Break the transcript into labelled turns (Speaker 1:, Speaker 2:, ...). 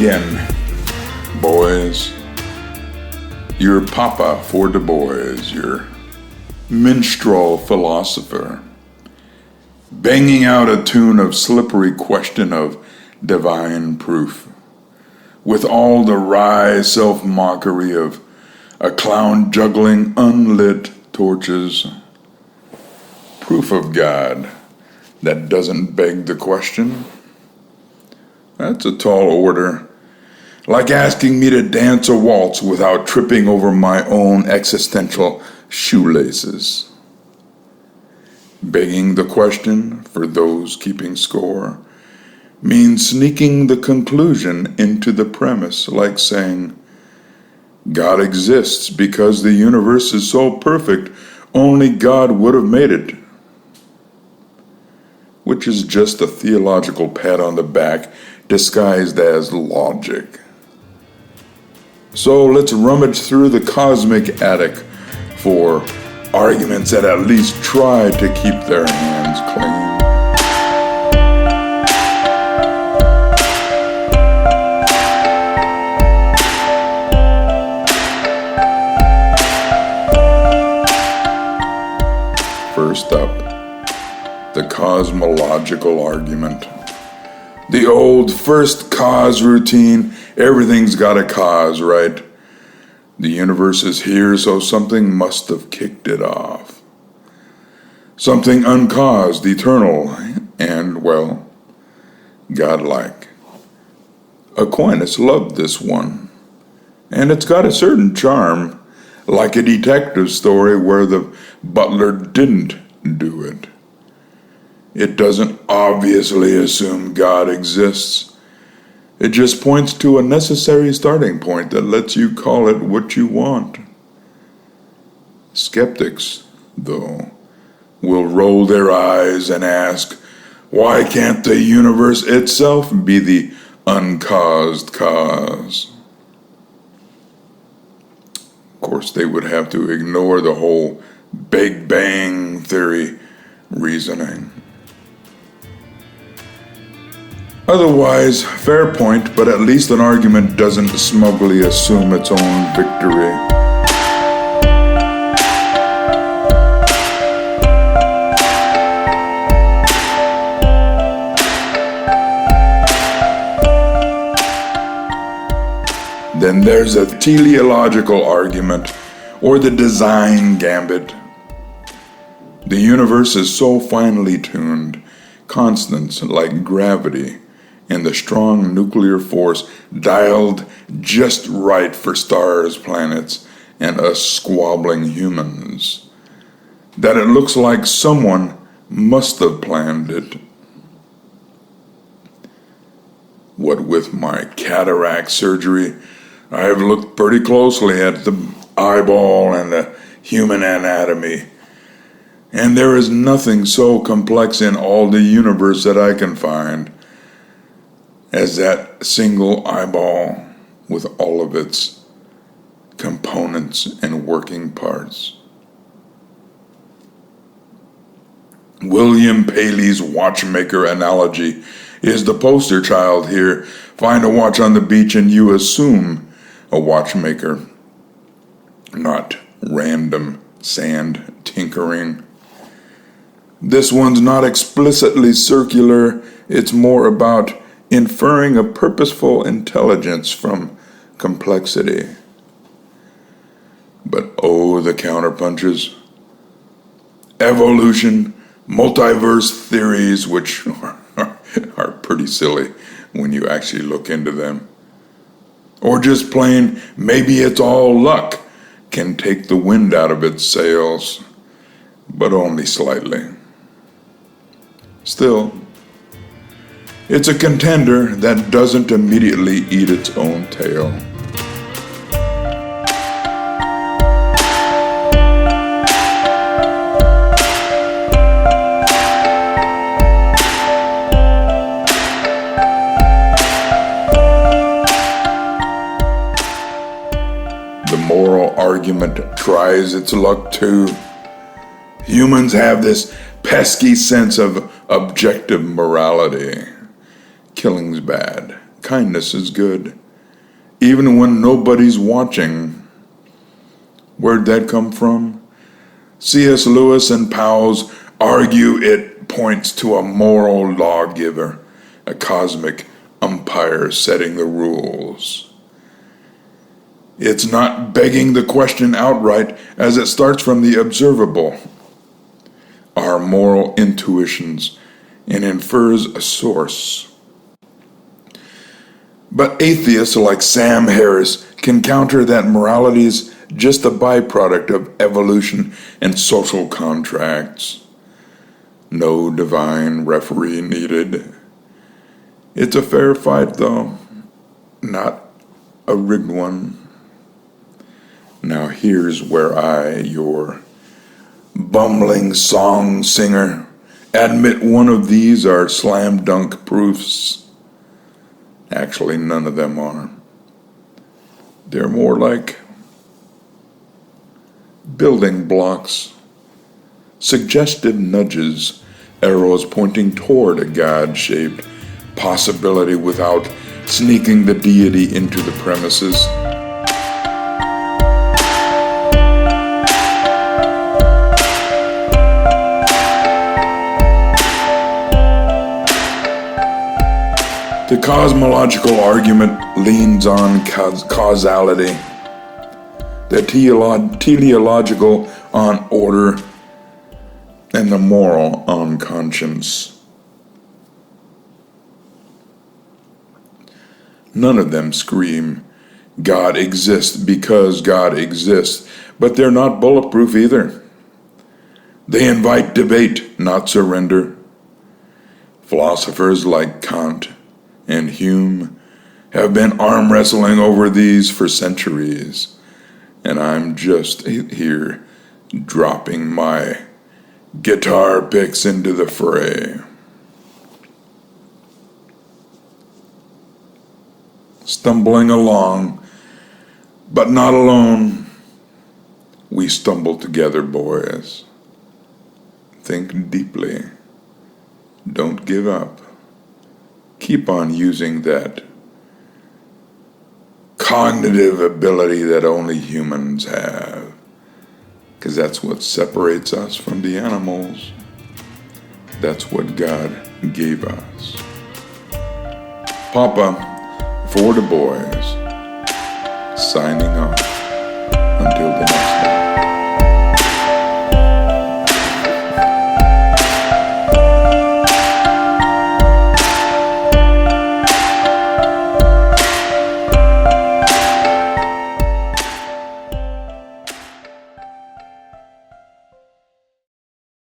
Speaker 1: again, boys. Your papa for the boys, your minstrel philosopher, banging out a tune of slippery question of divine proof, with all the wry self-mockery of a clown juggling unlit torches. Proof of God that doesn't beg the question. That's a tall order, like asking me to dance a waltz without tripping over my own existential shoelaces. Begging the question, for those keeping score, means sneaking the conclusion into the premise, like saying, God exists because the universe is so perfect, only God would have made it. Which is just a theological pat on the back disguised as logic. So let's rummage through the cosmic attic for arguments that at least try to keep their hands clean. First up, the cosmological argument. The old first cause routine, everything's got a cause, right? The universe is here, so something must have kicked it off. Something uncaused, eternal, and, well, godlike. Aquinas loved this one, and it's got a certain charm, like a detective story where the butler didn't do it. It doesn't obviously assume God exists. It just points to a necessary starting point that lets you call it what you want. Skeptics, though, will roll their eyes and ask, why can't the universe itself be the uncaused cause? Of course, they would have to ignore the whole Big Bang Theory reasoning. Otherwise, fair point, but at least an argument doesn't smugly assume its own victory. Then there's a teleological argument, or the design gambit. The universe is so finely tuned, constants like gravity, and the strong nuclear force dialed just right for stars, planets, and us squabbling humans, that it looks like someone must have planned it. What with my cataract surgery, I have looked pretty closely at the eyeball and the human anatomy, and there is nothing so complex in all the universe that I can find as that single eyeball with all of its components and working parts. William Paley's watchmaker analogy is the poster child here. Find a watch on the beach and you assume a watchmaker, not random sand tinkering. This one's not explicitly circular, it's more about inferring a purposeful intelligence from complexity. But oh, the counterpunches. Evolution, multiverse theories, which are pretty silly when you actually look into them. Or just plain, maybe it's all luck, can take the wind out of its sails, but only slightly. Still, it's a contender that doesn't immediately eat its own tail. The moral argument tries its luck too. Humans have this pesky sense of objective morality. Killing's bad, kindness is good, even when nobody's watching. Where'd that come from? C.S. Lewis and pals argue it points to a moral lawgiver, a cosmic umpire setting the rules. It's not begging the question outright, as it starts from the observable, our moral intuitions, and infers a source. But atheists like Sam Harris can counter that morality is just a byproduct of evolution and social contracts. No divine referee needed. It's a fair fight, though, not a rigged one. Now here's where I, your bumbling song singer, admit one of these are slam dunk proofs. Actually, none of them are. They're more like building blocks, suggestive nudges, arrows pointing toward a God-shaped possibility without sneaking the deity into the premises. The cosmological argument leans on causality, the teleological on order, and the moral on conscience. None of them scream, God exists because God exists, but they're not bulletproof either. They invite debate, not surrender. Philosophers like Kant and Hume have been arm wrestling over these for centuries, and I'm just here dropping my guitar picks into the fray. Stumbling along, but not alone. We stumble together, boys. Think deeply. Don't give up. Keep on using that cognitive ability that only humans have, because that's what separates us from the animals. That's what God gave us. Papa, for the boys, signing off. Until then.